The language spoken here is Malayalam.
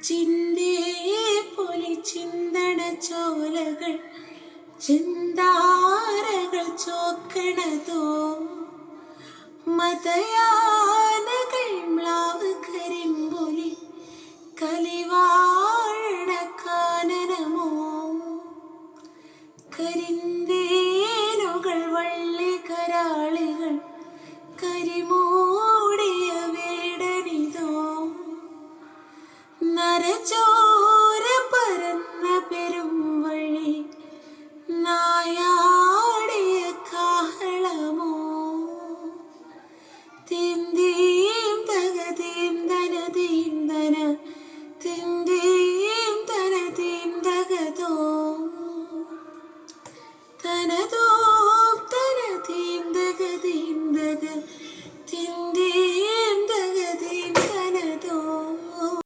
ചിന്തേ പൊലി ചിന്തണ ചോലകൾ ചിന്താരകൾ ചോക്കണതോ മതയാനകൾ മ്ലാവ് കരിമ്പൊലി കലിവാഴണ കാനനമോ കരിന്തേനുകൾ വള്ളി കരാളികൾ കരിമൂടിയ വേടനിതോ നരചോ